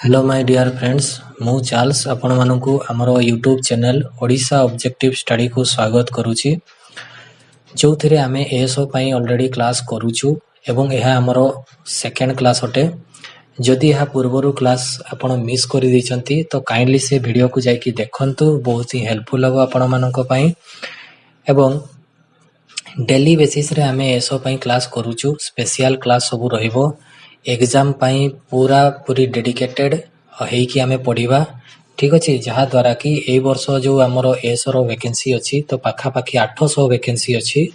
Hello my dear friends मु Charles आपण मानकु हमर YouTube channel Odisha objective study को स्वागत करूची जो थिरे आमे एएसओ पई ऑलरेडी क्लास करूछु एवं यह हमर सेकंड क्लास होटे जदि यह पूर्वरु क्लास आपण मिस करि दैचंती तो काइंडली से वीडियो को जाई कि देखंतु बहुत ही हेल्पफुल हो आपण मानक पई एवं डेली बेसिस रे आमे एएसओ पई क्लास करूछु स्पेशल क्लास सब रहिबो एग्जाम पाई पूरी डेडिकेटेड है कि आमे पढ़िबा ठीक अछि जहा द्वारा कि ए वर्ष जो हमर एएसओ रो वैकेंसी अछि तो पाखा पाखी 800 वैकेंसी अछि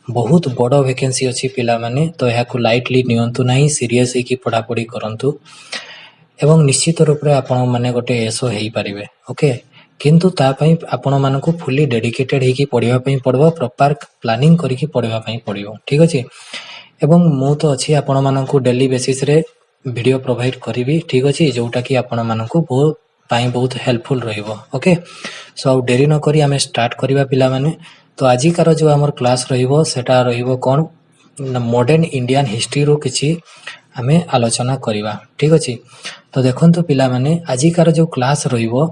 बहुत बड़ वैकेंसी अछि पिला माने तो यहा को लाइटली नियंतु नाही सीरियस है कि पढ़ा पढ़ी करंतु एवं निश्चित रूप रे आपण माने गोटे एएसओ हेई परिबे ओके किंतु ता पई आपण मानकु फुली डेडिकेटेड है कि पढ़िबा पई पड़बो प्रॉपर प्लानिंग करी कि पढ़िबा पई पड़िबो ठीक अछि एवं मु तो अच्छी आपण मानकु डेली बेसिस रे वीडियो प्रोवाइड करिवि ठीक अछि जोटा कि आपण मानकु बहुत हेल्पफुल रहिबो ओके सो डेरी न करी हमें स्टार्ट करिबा पिला माने तो आजि कार जो हमर क्लास रहिबो सेटा रहिबो कोन मॉडर्न इंडियन हिस्ट्री रो किछि हमें आलोचना करिबा ठीक अछि तो देखंतु पिला माने आजि कार जो क्लास रहिबो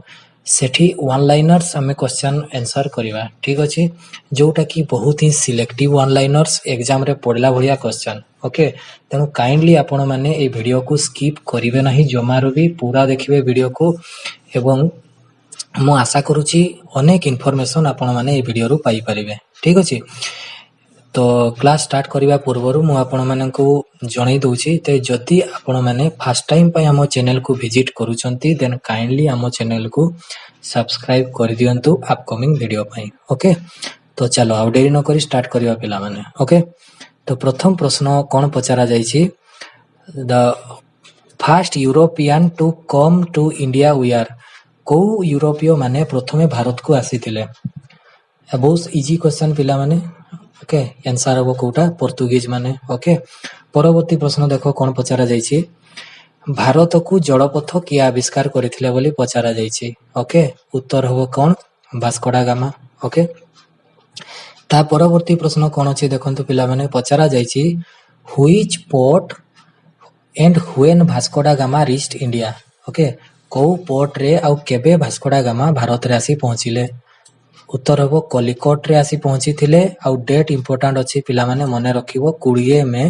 सेठी वन लाइनर्स हमें क्वेश्चन आंसर करिबा ठीक अछि जोटा कि बहुत ही सिलेक्टिव वन लाइनर्स एग्जाम रे पड़ला भलिया क्वेश्चन ओके तेनु काइंडली आपण माने ए वीडियो को स्किप करिवे नाही जमारो भी पूरा देखिबे वीडियो को एवं मु आशा करूची अनेक इन्फॉर्मेशन आपण माने ए वीडियो रु पाई परिबे ठीक अछि तो क्लास स्टार्ट करिवा पूर्वरु मु आपण मानकु जणै दउची ते जदि आपण माने फर्स्ट टाइम पय हमो चैनल को विजिट करूचंती देन काइंडली हमो चैनल को सब्सक्राइब कर दियंतु अपकमिंग वीडियो पय ओके तो चलो आ देरी न करी स्टार्ट करिवा पिला माने ओके तो प्रथम प्रश्न कोन पचारा जाईची the first European to come to India were को यूरोपीय माने प्रथमे भारत को आसीथिले बहुत इजी क्वेश्चन पिला माने ओके आंसर हो कोटा पोर्तुगीज माने ओके परवर्ती प्रश्न देखो कोन पचारा जाईची भारत को जलपथ किया आविष्कार करथिले बोली पचारा जाईची ओके उत्तर हो कोन वास्को डा गामा ओके ता परवर्ती प्रश्न कोन अछि देखंतु पिला माने पचारा जाईची which port and when Vasco da Gama reached India okay को पोर्ट रे आ केबे वास्को डा गामा भारत रे आसी पहुंचिले उत्तर हो कलिकट रे आसी पहुंची थिले आ डेट इंपोर्टेंट अछि पिला माने मने रखिबो 20 मे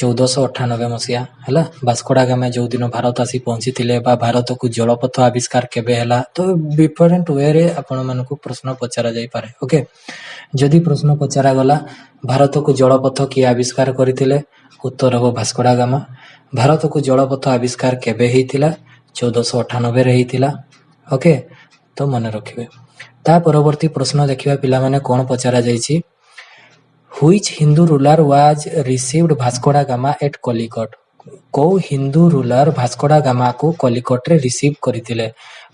1498 मसिया हला वास्को डा गामा जो दिन भारत आसी पहुंची थिले बा भारत को जलपथ आविष्कार केबे हला तो डिफरेंट वे रे आपण मानकु प्रश्न पचारा जाई पारे ओके जदि प्रश्न पचारा गला भारत को जलपथ की आविष्कार करथिले उत्तर हो वास्को डा गामा भारत को जलपथ आविष्कार केबे हेतिला 1498 रे हेतिला ओके तो मने रखिबे ता परवर्ती प्रश्न देखिबा पिला माने कोन पचारा जाईची which Hindu ruler was received Vasco da Gama at Calicut को Hindu ruler Vasco da Gama को कलिकट रे रिसीव करथिले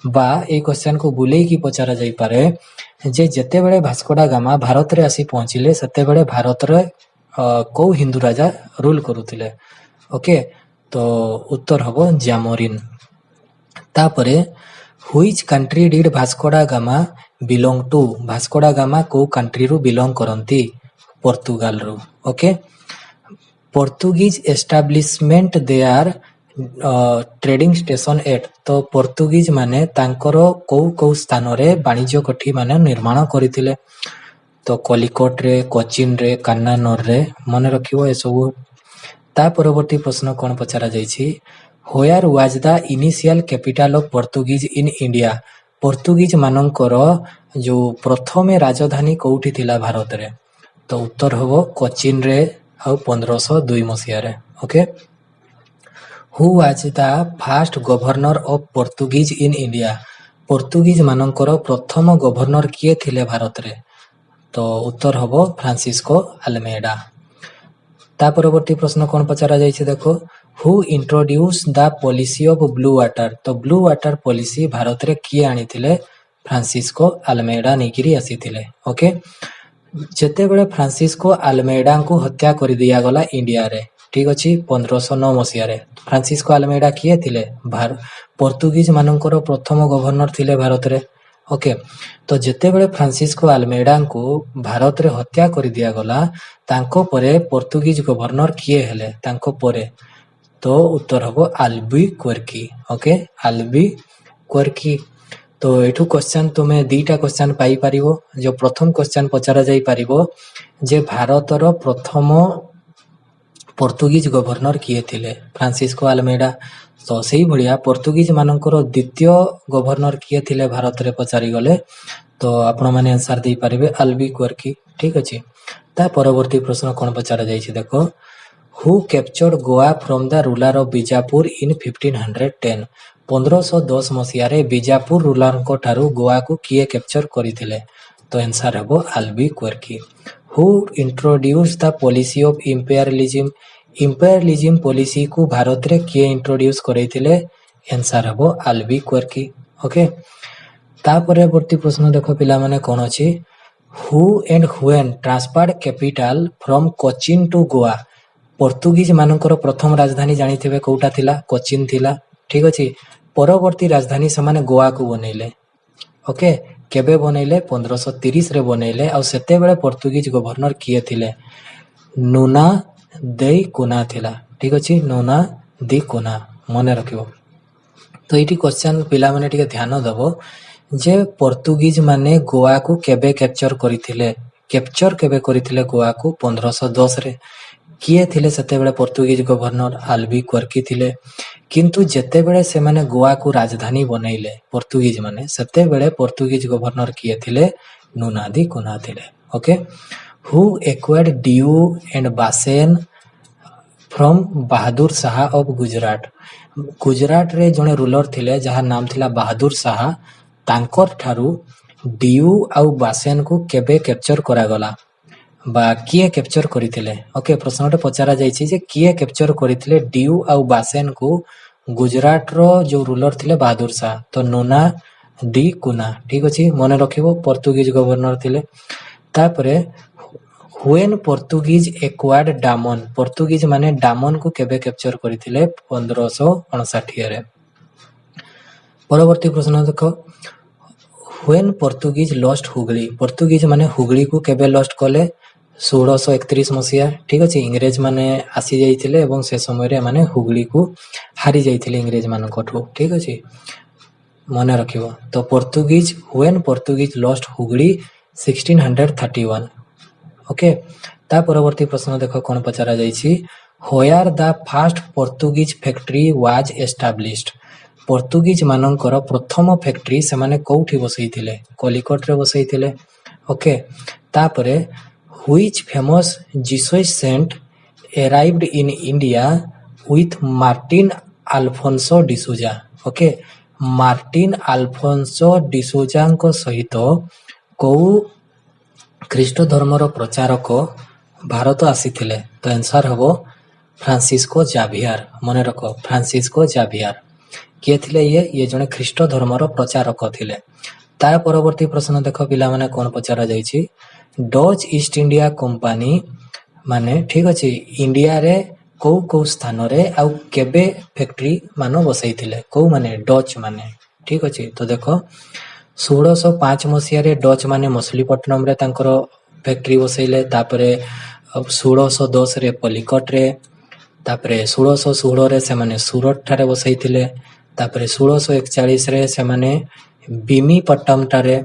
बा ए क्वेश्चन को बुलेई की पचारा जाई पारे जे जते बेले वास्को डा गामा भारत रे आसी पहुंचिले सते बेले भारत रे को हिंदू राजा रूल करूथिले ओके तो उत्तर हबो जामोरिन ता परे which country did Vasco da Gama belong to Vasco da Gama को कंट्री रु बिलोंग करंती पोर्तुगाल रु okay Portuguese establishment there trading station at तो पोर्तुगीज माने तांकर को स्थान रे वाणिज्य कोठी माने निर्माण करिथिले तो कलिकट रे कोचिन रे कन्नानोर रे मने रखिबो ए सब ता परवर्ती प्रश्न कोन पचारा जाईची where was the initial capital of Portuguese in India Portuguese मानकर जो प्रथमे राजधानी कोठी थिला भारत रे तो उत्तर होबो कोचिन रे आ 1502 मसिया रे okay who was the first governor of Portuguese in India Portuguese मानकर प्रथम गवर्नर किए थिले भारत रे तो उत्तर होबो फ्रांसिस्को अल्मेडा ता परवर्ती प्रश्न कोन पचारा जाईছে देखो who introduce the policy of blue water तो ब्लू वाटर पॉलिसी भारत रे किए आनी थिले फ्रांसिस्को अल्मेडा नेकिरी आसी थिले ओके जते बेले फ्रांसिस्को अल्मेडा को हत्या कर दिया गला इंडिया रे ठीक अछि 1509 मसिया रे फ्रांसिस्को अल्मेडा किए थिले पोर्तुगीज मानकर प्रथम गवर्नर थिले भारत रे ओके तो जते बेले फ्रांसिस्को अल्मेडा को भारत रे हत्या कर दिया गला तांको परे पोर्तुगीज गवर्नर किए हेले तांको परे तो उत्तर हम अल्बुक्वेर्की। ओके, अल्बुक्वेर्की। तो एठू क्वेश्चन तुम्हें दीटा क्वेश्चन पाई परिवो। जो प्रथम क्वेश्चन पचरा जाई परिवो जे भारतर प्रथम पोर्तुगीज गवर्नर किए थिले, फ्रांसिस्को अल्मेडा। तो सही भलिया पोर्तुगीज मानकर द्वितीय गवर्नर किए थिले भारत रे पचारि गले, तो आपण माने आंसर दे परिबे अल्बुक्वेर्की। ठीक अछि। ता परवर्ती प्रश्न कोन पचरा जाई छै देखो, who captured Goa from the ruler of Bijapur in 1510। 1510 मसिया रे बीजापुर रूलर को ठारू गोवा को किए कैप्चर करिथिले, तो आंसर हबो Albuquerque. Who introduce the policy of imperialism. Imperialism policy को भारत रे किए इंट्रोड्यूस करैथिले, आंसर हबो अल्बुक्वेर्की। ओके, ता परवर्ती प्रश्न देखो पिला माने कोन अछि, who and when transferred capital from Cochin to Goa. Portuguese मानकर प्रथम राजधानी जानी थिबे कोउटा थिला, कोचिन थिला। ठीक अछि। परवर्ती राजधानी समान गोवा को बनैले। ओके, केबे बनैले? 1530 रे बनैले। आ सेते बेले पोर्तुगीज गवर्नर किए थिले, नुना दे कुना थिला। ठीक अछि, नुना दे कुना मने रखिबो। तो एटी क्वेश्चन पिला माने टिके ध्यान दबो जे पोर्तुगीज माने गोवा को केबे कैप्चर करिथिले। कैप्चर केबे करिथिले गोवा को? 1510 रे। किए थिले सेते बेले पोर्तुगीज गवर्नर? अल्बुक्वेर्की थिले। किंतु जेते बेले से माने गोवा को राजधानी बनैले पोर्तुगीज माने, सेते बेले पोर्तुगीज गवर्नर किए थिले? नुना दे कुना थिले। ओके, हु एक्वायर्ड दिउ and Basen from Bahadur Shah of Gujarat. Gujarat रे जने रूलर थिले जहार नाम थिला बहादुर शाह, तांकर ठारू दिउ आउ बासेन को केबे कैप्चर करा गला बा किए कैप्चर करिथिले। ओके, प्रश्नटे पचारा जायछि जे किए कैप्चर करिथिले दिउ आउ बासेन को गुजरात रो जो रूलर थिले बहादुर शाह, तो नुना दे कुना। ठीक अछि, मने रखिबो पोर्तुगीज गवर्नर थिले। तापरे व्हेन पोर्तुगीज एक्वायर्ड डामन। पोर्तुगीज माने डामन को केबे कैप्चर करिथिले? 1559 रे। परवर्ती प्रश्न देखो, when Portuguese lost Hooghly. Portuguese माने हुगली को केबे लॉस्ट कले? 1631 मसिया। ठीक अछि, इंग्रेज माने आसी जाइथिले एवं से समय रे माने हुगली को हारी जाइथिले इंग्रेज मानकठू। ठीक अछि, मने रखिबो। तो Portuguese when Portuguese lost Hooghly 1631। Okay, ता परवर्ती प्रश्न देखो कोन पचारा जाइछि, where the first Portuguese factory was established. Portuguese मानकर प्रथम फैक्ट्री से माने कोठी बसैथिले? कलिकट रे बसैथिले। ओके, तापरे which famous Jesus saint arrived in India with Martin Alfonso de Sousa. Okay, Martin Alfonso de Sousa को सहित को ख्रीष्ट धर्मर प्रचारक भारत आसीथिले? तो आंसर हबो फ्रांसिस्को जावियर। मने रखो, फ्रांसिस्को जावियर किए थिले? ये जने ख्रीष्ट धर्मर प्रचारक थिले। ता परवर्ती प्रश्न देखो पिला माने कोन पचारा जाइछि, डच ईस्ट इंडिया कंपनी माने ठीक अछि इंडिया रे को स्थान रे आ केबे फैक्ट्री मानो बसैथिले? को माने? डच माने। ठीक अछि, तो देखो 1605 मसिया रे डच माने मछलीपट्टनम रे तांकर फैक्ट्री बसैले। तापरे 1610 रे पलिकट रे, तापरे 1616 रे से माने सूरत ठारे बसैथिले। तापरे 1641 रे से माने बीमीपट्टम ठारे,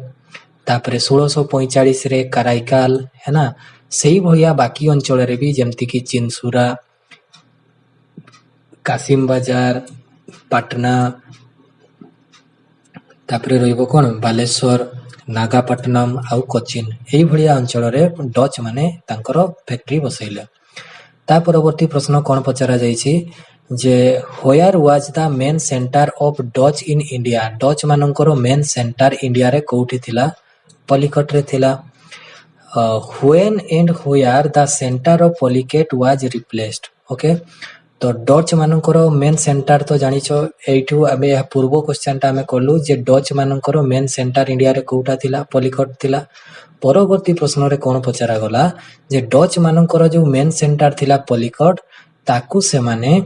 तापरे 1645 रे कराईकाल, है ना। सही भलिया बाकी अंचल रे भी जेमति कि चिनसुरा, कासिम बाजार, पाटना, तापरे रहिबो कोन बालेश्वर, नागापट्टनम आउ कोचिन। एही भलिया अंचल रे डच माने तांकर फैक्ट्री बसैले। ता परवर्ती प्रश्न कोन पचारा जाइछि जे where was the main centre of Dutch in India. Dutch मानकर मेन सेंटर इंडिया रे कोठी थिला? पलिकट रे थिला। When and where the centre of Pulicat was replaced. Okay, तो डच मानकर मेन सेंटर तो जानिछो, एठू आमे पूर्व क्वेश्चन ता आमे करलु जे डच मानकर मेन सेंटर इंडिया रे कोठा थिला? पलिकट थिला। परवर्ती प्रश्न रे कोन पचारा गला जे डच मानकर जो मेन सेंटर थिला पलिकट, ताकू से माने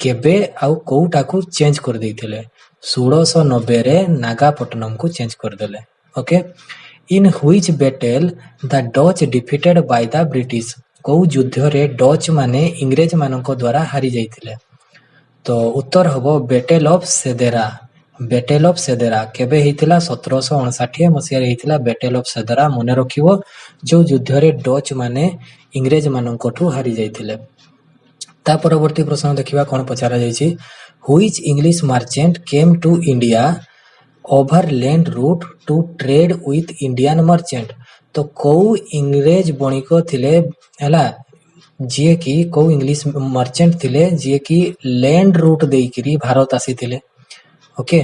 केबे आउ कोठा को चेंज कर दैथिले? 1690 रे नागापट्टनम को चेंज कर देले। Okay, in which battle the Dutch defeated by the British. को युद्ध रे डच माने इंग्रेज मानक द्वारा हारी जाइथिले? तो उत्तर हम बैटल ऑफ सेदेरा। बैटल ऑफ सेदेरा केबे हेतिला 1759 मसीह रे हेतिला बैटल ऑफ सेदेरा मने रखिवो जो युद्ध रे डच माने इंग्रेज माननकोठू हारि जाइथिले। ता परवर्ती प्रश्न देखिबा कोन पचारा जाइछि which English merchant came to India over land route to trade with Indian merchant. तो कौ इंग्रेज बणिक थिले हला जे कि कौ इंग्लिश मर्चेंट थिले जे कि लैंड रूट देइकरी भारत आसीथिले ओके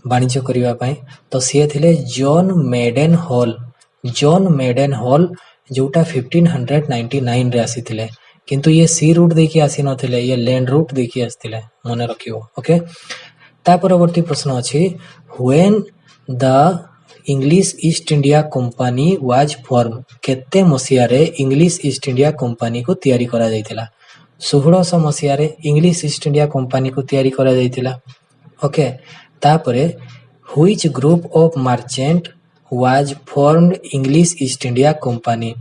वाणिज्य करिवा पई। तो से थिले John Mildenhall. John Mildenhall जोटा 1599 रे आसीथिले किंतु ये सी रूट देखि आसी नथिले ये लैंड रूट देखि आस्थिले मने रखियो ओके। ता परवर्ती प्रश्न अछि when the English east India Company was form. केते मसिया रे इंग्लिश ईस्ट इंडिया कंपनी को तयारी करा जायतिला 1600 मसिया रे इंग्लिश ईस्ट इंडिया कंपनी को तयारी करा जायतिला ओके। तापरे which group of merchant was formed English east India company.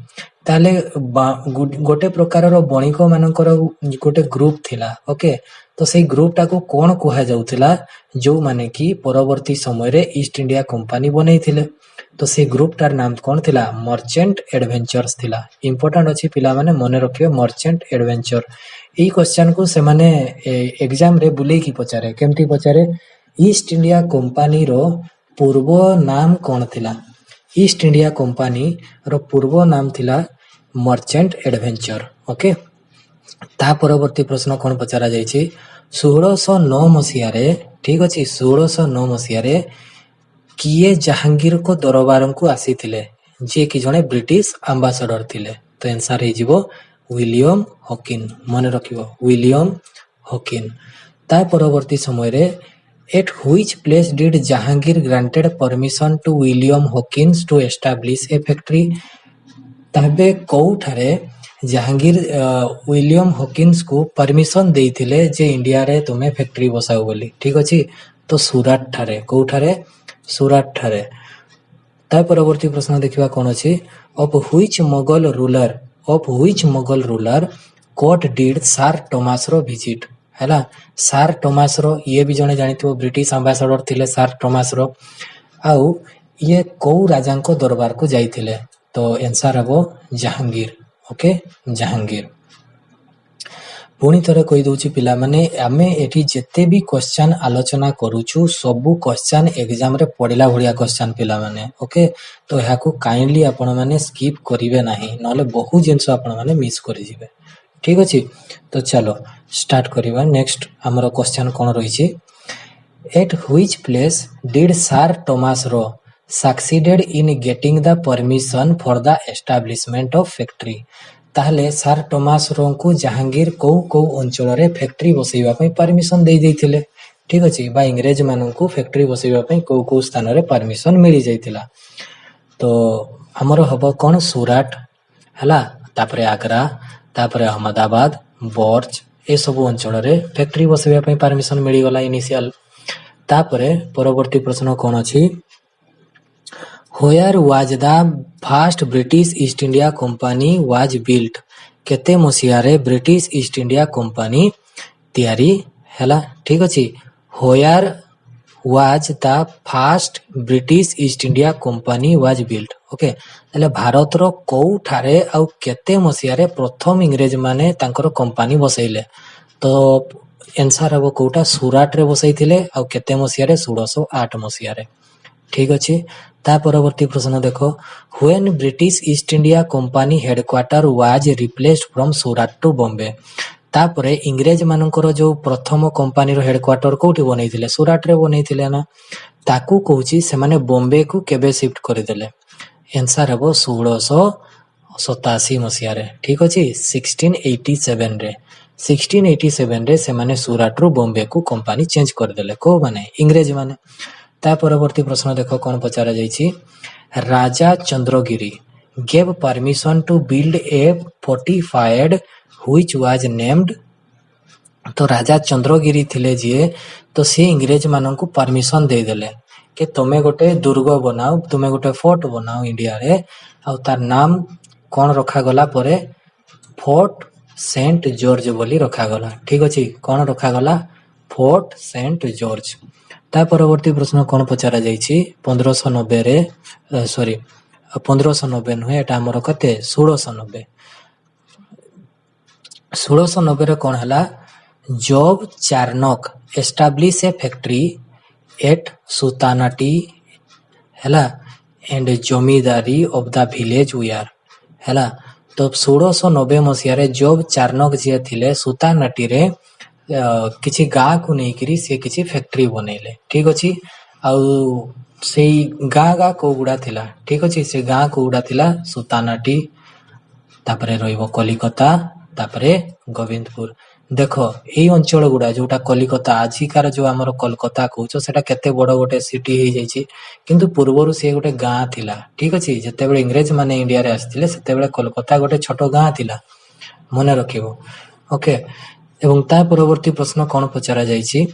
ताले गोटे प्रकार रो बणिक मानकर गोटे ग्रुप थिला ओके। तो सेई ग्रुप टाको कोन कुहा जाउथिला जो माने कि परवर्ती समय रे ईस्ट इंडिया कंपनी बनैथिले। तो से ग्रुप टार नाम कोन थिला मर्चेंट एडवेंचर्स थिला। इंपोर्टेंट अछि पिला माने मने रखियो मर्चेंट एडवेंचर। एई क्वेश्चन को से माने एग्जाम रे बुले की पचारे केमती पचारे ईस्ट इंडिया कंपनी रो पूर्व नाम कोन थिला। ईस्ट इंडिया कंपनी रो पूर्व नाम थिला मर्चेंट एडवेंचर ओके। ता परवर्ती प्रश्न कोन पचारा जायछि 1609 मसिया रे ठीक अछि 1609 मसिया रे किए जहांगीर को दरबार को आसीथिले जे कि जने ब्रिटिश एम्बेसडर थिले। तो आंसर हे जिवो विलियम हॉकिन मने रखिवो विलियम हॉकिन। ता परवर्ती समय रे at which place did Jahangir granted permission to William Hawkins to establish a factory. तबे कोठारे जहांगीर विलियम हॉकिन्स को परमिशन देइथिले जे इंडिया रे तुमे फैक्ट्री बसाओ बोली ठीक अछि। तो सूरत ठारे कोठारे सूरत ठारे। ता परवर्ती प्रश्न देखिबा कोन अछि of which Mughal ruler court did sir Thomas Roe visit हैला। सर टॉमस रो ये भी जने जानितो ब्रिटिश एम्बेसडर थिले सर टॉमस रो आउ ये को राजा को दरबार को जाइथिले। तो आंसर हबो जहांगीर ओके जहांगीर। पुणी थरे कहि दउची पिला माने आमे एठी जते भी क्वेश्चन आलोचना करूछु सबु क्वेश्चन एग्जाम रे पडिला भडिया क्वेश्चन पिला माने ओके। तो एहा को काइंडली आपण माने स्किप करिवे नाही नले बहु जिंस आपण माने मिस करि जिवे ठीक अछि। तो चलो स्टार्ट करिवा नेक्स्ट हमरो क्वेश्चन कोन रहिछि at which place did sir Thomas Roe succeeded in getting the permission for the establishment of factory। ताहले सर टॉमस रो को जहांगीर को अंचल रे फैक्ट्री बसैबा पई परमिशन दे दैथिले ठीक अछि बा इंग्रेज मानन को फैक्ट्री बसैबा पई को स्थान रे परमिशन मिली जाइतिला। तो हमरो हबो कोन सूरत हला तापरे आगरा तापरे अहमदाबाद बर्ज ए सब अंचल रे फैक्ट्री बसैबा पई परमिशन मिली गला इनिशियल। तापरे परवर्ती प्रश्न कोन अछि Where was the first British East India Company was built। केते मसिया रे ब्रिटिश ईस्ट इंडिया कंपनी तयारी हैला ठीक अछि। Where was the first British East India Company was built okay. तले भारत रो को ठारे आ केते मसिया रे प्रथम इंग्रेज माने तांकर कंपनी बसैले। तो आंसर हबो कोटा सूरत रे बसैथिले आ केते मसिया रे 1608 मसिया रे ठीक अछि। ता परवर्ती प्रश्न देखो when British East India Company headquarter was replaced from Surat to Bombay. तापरे इंग्रेज मानकर जो प्रथम कंपनी रो हेडक्वार्टर कोठी बनैथिले सूरत रे बनैथिले ना ताकू कहूची से माने बॉम्बे को केबे शिफ्ट करि देले। आंसर हबो 1687 मसिया रे ठीक अछि 1687 रे 1687 रे से माने सूरत रो बॉम्बे को कंपनी चेंज कर देले को माने इंग्रेज माने। ता परवर्ती प्रश्न देखो कोन पचारा जाइछि राजा Chandragiri gave permission to build a fortified which was named. तो राजा चंद्रगिरी थिले जे तो से इंग्रेज मानन को परमिशन दे देले कि तुमे गोटे दुर्ग बनाओ तुमे गोटे फोर्ट बनाओ इंडिया रे आ तार नाम कोन रखा गला परे फोर्ट सेंट जॉर्ज बोली रखा गला ठीक अछि। कोन रखा गला फोर्ट सेंट जॉर्ज। ता परवर्ती प्रश्न कौन पचरा जाइछि 1590 रे सॉरी 1590 नुहे एटा हमर कते 1690। 1690 रे कौन हला Job Charnock establish a factory at Sutanati हैला एंड जमीदारी ऑफ द विलेज उयार हैला। तो 1690 मसीह रे जॉब चार्नक जे थिले सुतानाटी रे किछि गाँ को नहीं करी से किछि फैक्ट्री बनैले। ठीक अछि आउ से गाँ को गुड़ा थिला। ठीक अछि से गाँ को गुड़ा थिला सुतानाटी तापरे रहिबो कलिकता तापरे गोविंदपुर। देखो एई अंचल गुड़ा जोटा कलिकता आजिकार जो आमर कोलकाता कहूछ सेटा केते बड़ गोटे सिटी हो जाइछि किंतु पूर्वरु से गोटे गाँ थिला। ठीक अछि जते बेले इंग्रेज माने इंडिया रे आस्थिले सेते बेले कोलकाता गोटे छोट गाँ थिला मने रखिबो। ओके एवं ता परवर्ती प्रश्न कौन पचरा जाइछि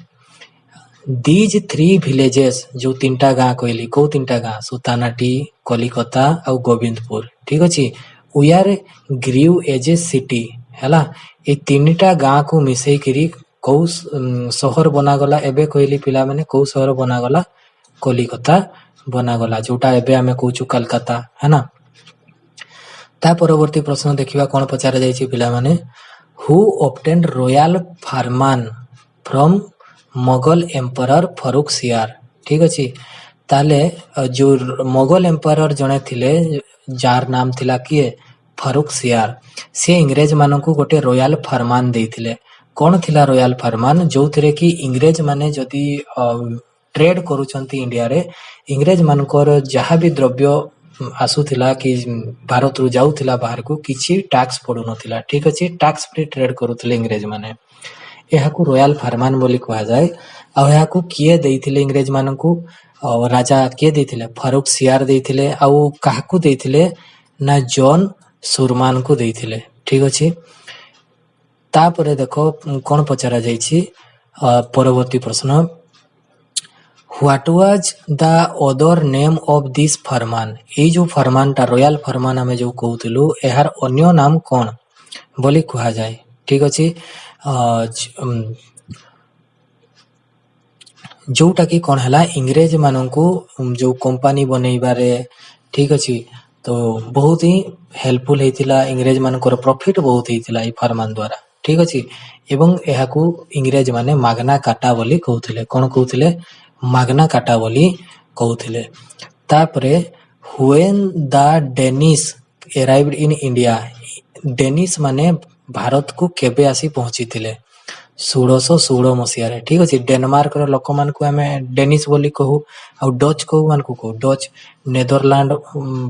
दीज 3 विलेजेस जो तीनटा गाँ कहली को तीनटा गाँ सुतानाटी कलिकता और गोविंदपुर। ठीक अछि उयार ग्रीव एज ए सिटी हैला। ए तीनटा गाँ को मिसई करी कौ शहर बनागला एबे कहली पिला माने कौ शहर बनागला कलिकता बनागला जोटा एबे हमें कहूछु कलकत्ता है ना। ता परवर्ती प्रश्न देखिबा कोन पचारा जाइछि पिला माने who obtained royal farman from Mughal emperor Farrukhsiyar. ठीक अछि ताले जो मोगल एम्परर जने थिले जार नाम थिला किए फारूक सियार से इंग्रेज मानकू गोटे रॉयल फरमान देइथिले। कोन थिला रॉयल फरमान जो थिरे कि इंग्रेज माने जदी ट्रेड करूचंती इंडिया रे इंग्रेज मानकर जहाँ भी द्रव्य आसुथिला कि भारत रु जाउथिला बाहर को किछि टैक्स पडु नथिला। ठीक अछि टैक्स फ्री ट्रेड करूथिले इंग्रेज माने एहाकू रॉयल फरमान बोली कहा जाए। आ एहाकू किए देइथिले इंग्रेज मानकू राजा किए देइथिले फारूक सियार देइथिले आ काहाकू देइथिले ना जॉन सुरमान को देइथिले। ठीक अछि तापरे देखो कोन पचरा जाइछि परवर्ती प्रश्न what was the other name of this farman. ए जो फरमान ता रॉयल फरमान हमें जो कहउथिलु एहार अन्य नाम कोन बोली कहा जाए। ठीक अछि जोटा कि कोन हला इंग्रेज माननकू जो कंपनी बनैबारे ठीक अछि तो बहुत ही हेल्पफुल हेतिला इंग्रेज मानकर प्रॉफिट बहुत हेतिला ई फरमान द्वारा। ठीक अछि एवं एहाकू इंग्रेज माने मागना काटा बोली कहउथिले कोन कहउथिले मागना काटा बोली कहउथिले। तापरे when the Danish arrived in India डेनिश माने भारत को केबे आसी पहुंचीथिले 1616 मसीह रे। ठीक अछि डेनमार्क रो लोक मान को हमें डेनिश बोली कहू आ डच को मान को डच नेदरलैंड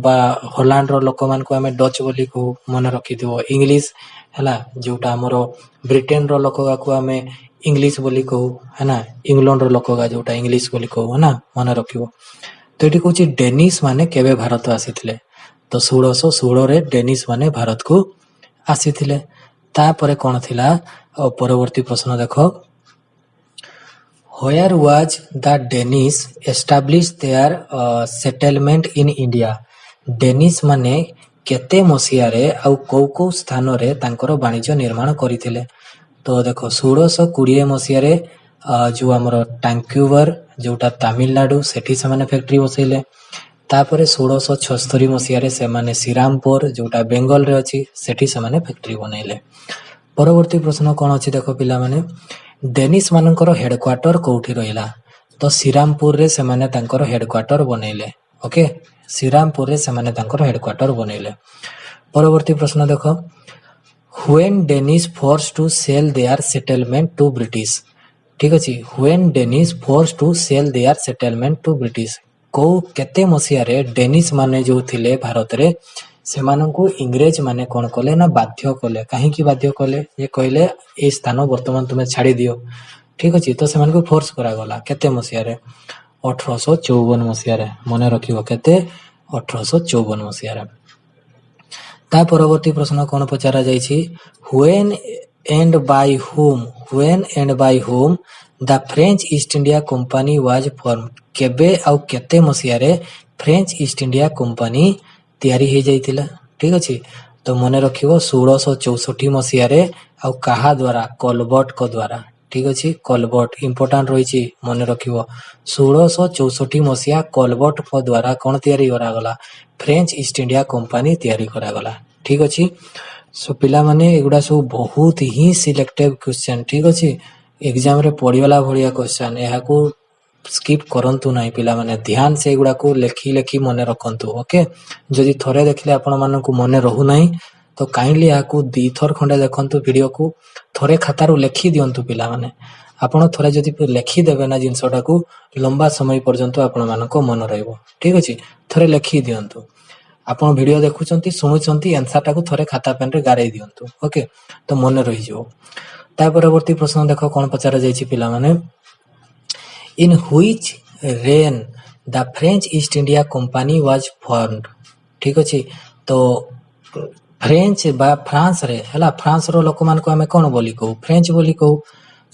बा हॉलैंड रो लोक मान को हमें डच बोली कहू मने रखि दियो। इंग्लिश हला जोटा हमरो ब्रिटेन रो लोक को हमें इंग्लिश बोली कहू है ना इंग्लैंड रो लोक जोटा इंग्लिश बोली कहू है ना मने रखिबो। तो एठी कहूची डेनिश माने केबे भारत आसीथिले तो 1616 रे डेनिश माने भारत को आसीथिले। तापरे कोन थिला परवर्ती प्रश्न देखो where was the Danish establish their settlement in India. डेनिश माने केते मसीहा रे आ को स्थान रे तांकर वाणिज्य निर्माण करिथिले। तो देखो 1620 मसीहा रे जो हमर टैंक्यूवर जोटा तमिलनाडु सेठी से माने फैक्ट्री बसैले। तापरे 1676 मसीहा रे से माने श्रीरामपुर जोटा बेंगल रे अछि सेठी से माने फैक्ट्री बनैले। परवर्ती प्रश्न कोन अछि देखो पिला माने डेनिश मानकर हेडक्वार्टर कोठी रहिला तो श्रीरामपुर रे से माने तांकर हेडक्वार्टर बनैले। ओके श्रीरामपुर रे से माने तांकर हेडक्वार्टर बनैले। परवर्ती प्रश्न देखो when Danish force to sell their settlement to British. ठीक अछि when Danish force to sell their settlement to British को केते मसीहा रे डेनिश माने जो थिले भारत रे से माननकू इंग्रेज माने कोन कले ना बाध्य कले। काहे की बाध्य कले ये कहले ए स्थान वर्तमान तुमे छाड़ी दियो। ठीक अछि तो से मानकू फोर्स करा गला केते मसीहा रे 1854 मसीहा रे मने रखिबो केते 1854 मसीहा रे। ता परवर्ती प्रश्न कोन पचारा जाइछि when and by whom the French East India Company was form. केबे आ केते मसीहा रे फ्रेंच ईस्ट इंडिया कंपनी तैयारी हो जाइतिला। ठीक अछि तो मने रखिबो 1664 मसीहा रे आ कहा द्वारा कोलबर्ट को द्वारा। ठीक अच्छे कलबर्ट इंपोर्टाट रही मन रख 1664 मसीहा कलबर्ट द्वारा कौन तैयारी करागला फ्रेंच ईस्ट इंडिया कंपनी तैयारी करागला ठीक अच्छे सो पिला माने एगुड़ा सब बहुत ही सिलेक्टिव क्वेश्चन ठीक अच्छे एग्जाम रे पड़ीगला भाया क्वेश्चन यहाँ को स्किप करंतु नहीं पिला माने ध्यान से एगुड़ा को लेखी लेखी मन रखंतु ओके जदि थरे देखले आपण मानकु मन रहू नहीं तो काइंडली यहाँ दी थर खंडे देखंतु वीडियो को थरे खातारू लेखी दियंतु पिला माने आपण थरे जदि लेखी देबे ना जिनसटा को लंबा समय पर्यंत आपण मानको मन रहइबो ठीक अछि थरे लेखी दियंतु आपण वीडियो देखुचंती सुनुचंती आंसर टाको थरे खाता पेन रे गारै दियंतु ओके तो मन रहि जिवो ता परवर्ती प्रश्न देखो कोन पचारा जायछि पिला माने in which rain the French East India Company was formed ठीक अछि तो फ्रेंच बा फ्रांस रे हला फ्रांस रो लोक मान को हमें कोन बोली कहू फ्रेंच बोली कहू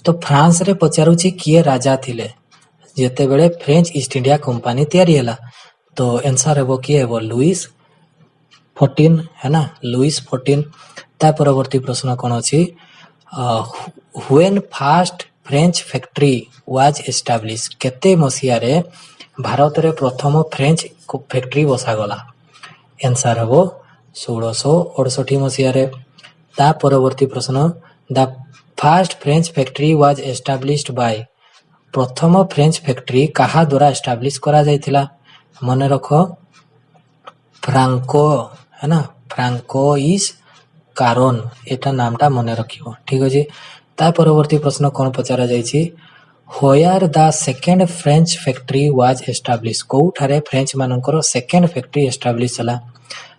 तो फ्रांस रे पचारुछि किए राजा थिले जेते बेले फ्रेंच ईस्ट इंडिया कंपनी तैयारी हला तो आंसर हेबो किए हेबो लुइस 14 है ना लुइस 14 ता परवर्ती प्रश्न कोन अछि when first French factory was establish केते मसिया रे भारत रे प्रथम फ्रेंच फैक्ट्री बसा गला आंसर हेबो 1668 मसीहा रे ता परवर्ती प्रश्न the first French factory was established bye प्रथम फ्रेंच फैक्ट्री कहा द्वारा एस्टैब्लिश करा जायथिला मन रखो फ्रांको है ना फ्रांको इज कारोन एटा नामटा मन रखियो ठीक अछि ता परवर्ती प्रश्न कोन पचारा जायछि where the second French factory was establish को ठारे फ्रेंच मानकर सेकंड फैक्ट्री एस्टैब्लिश हला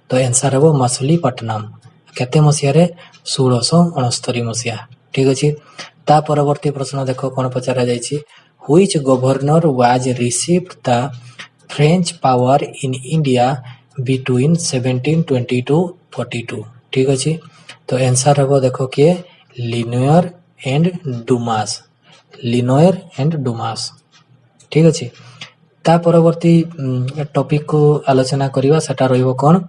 तो आंसर हेबो मछलीपट्टनम केते मसिया रे 1669 मसिया ठीक अछि ता परवर्ती प्रश्न देखो कोन पचारा जायछि which governor was received the French power in India between 1722 42 ठीक अछि तो आंसर हेबो देखो कि लिनोयर एंड डुमास ठीक अछि ता परवर्ती टॉपिक को आलोचना करिवा सेटा रहइबो कोन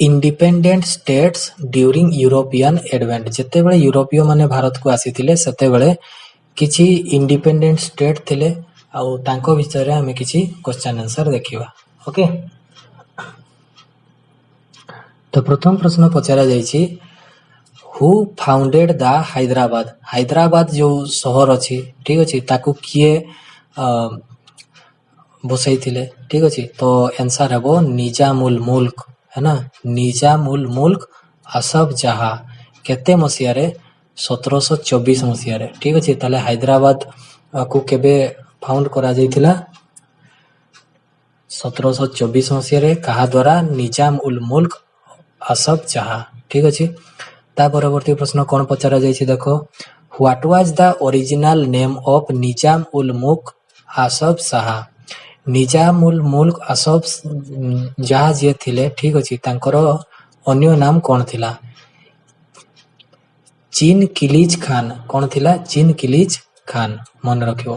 independent states during European advent जेते बेले यूरोपीय माने भारत को आसीथिले सेते बेले किछि इंडिपेंडेंट स्टेट थिले आउ तांको विषय रे हमें किछि क्वेश्चन आंसर देखिबा ओके तो प्रथम प्रश्न पचारा जायछि हु फाउंडेड द हैदराबाद जो शहर अछि ठीक अछि ताकू किए बसई थिले ठीक अछि तो आंसर हेबो निजामुल मुल्क है ना निजामुल मुल्क असफ जहा केते मसिया रे 1724 मसिया रे ठीक अछि ताले हैदराबाद को केबे फाउंड करा जायतिला 1724 मसिया रे कहा द्वारा निजाम उल मुल्क असफ जहा ठीक अछि ता परवर्ती प्रश्न कोन पचारा जायछि देखो what was the original name of Nizam ul Mulk Asaf Shah निजाम उल मुल्क असफ जहा जे थिले ठीक अछि तांकर अन्य नाम कोन थिला चीन किलीज खान कोन थिला चीन किलीज खान मन रखियो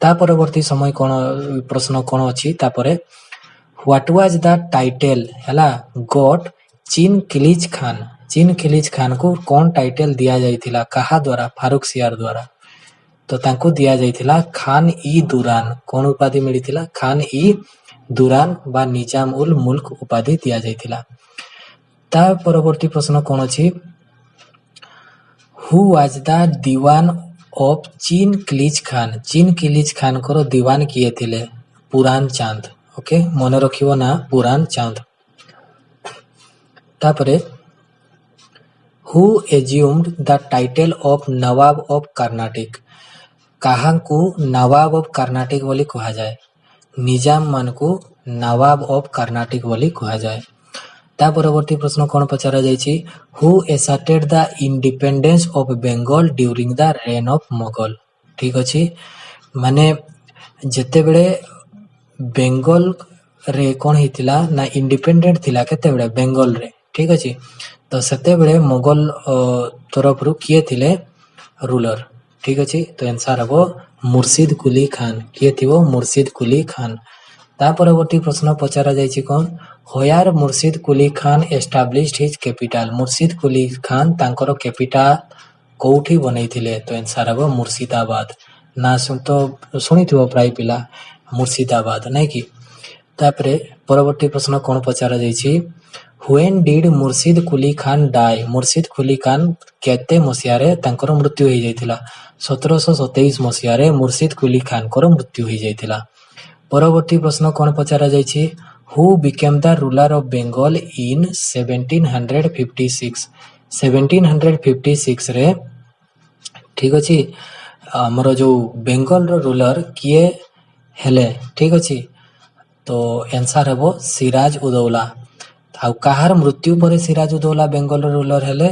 ता परवर्ती समय कोन प्रश्न कोन अछि ता परे व्हाट वाज द टाइटल हला गॉट चीन किलीज खान को कौन टाइटल दिया जायतिला कहा द्वारा फारूक सियार द्वारा तो तांको दिया जायतिला खान ई दुरान कौन उपाधि मिलितिला खान ई दुरान बा निजाम उल मुल्क उपाधि दिया जायतिला ता परवर्ती प्रश्न कोन अछि who was the Diwan of Chin Qilich Khan को दीवान किए थिले पुरान चांद ओके मन रखिबो ना पुरान चांद तापरे who assumed the title of Nawab of Karnataka कहा को नवाब ऑफ कर्नाटक बोली कहा जाए निजाम मान को नवाब ऑफ कर्नाटक बोली कहा जाए ता परवर्ती प्रश्न कोन पचारा जायछि who asserted the independence of Bengal during the reign of Mughal ठीक अछि माने जेते बेले बेंगल रे कोन हितिला ना इंडिपेंडेंट थिला केते बेले बेंगल रे ठीक अछि तो सेते बेले मुगल तरफ रु किए थिले रूलर ठीक अछि तो आंसर हबो मुर्शिद कुली खान किए थिबो मुर्शिद कुली खान ता परवर्ती प्रश्न पचारा जायछि कोन होयार मुर्शिद Quli Khan established his capital मुर्शिद कुली खान तांकर कैपिटल କୋଉଠି ବନେଇଥିଲେ? ତ ଆନ୍ସର ହେବ ମୁର୍ସିଦାବାଦ। ନା ତ ଶୁଣିଥିବ ପ୍ରାୟ ପିଲା ମୁର୍ସିଦାବାଦ, ନାଇଁ କି? ତାପରେ ପରବର୍ତ୍ତୀ ପ୍ରଶ୍ନ କ'ଣ ପଚରା ଯାଇଛି? When did Murshid Quli Khan die? Murshid Quli Khan କେତେ ମସିହାରେ ତାଙ୍କର ମୃତ୍ୟୁ ହେଇଯାଇଥିଲା? 1727 ମସିହାରେ ମୁର୍ସିଦ କୁଲି ଖାନଙ୍କର ମୃତ୍ୟୁ ହେଇଯାଇଥିଲା। ପରବର୍ତ୍ତୀ ପ୍ରଶ୍ନ କ'ଣ ପଚରା ଯାଇଛି? Who became the ruler of Bengal in 1756? 1756ରେ ଠିକ ଅଛି ଆମର ଯୋଉ ବେଙ୍ଗଲର ରୁଲର କିଏ ହେଲେ? ଠିକ ଅଛି, ତ ଆନ୍ସର ହେବ ସିରାଜ ଉଦୌଲା। ଆଉ କାହାର ମୃତ୍ୟୁ ପରେ ସିରାଜ ଉଦୌଲା ବେଙ୍ଗଲର ରୁଲର ହେଲେ?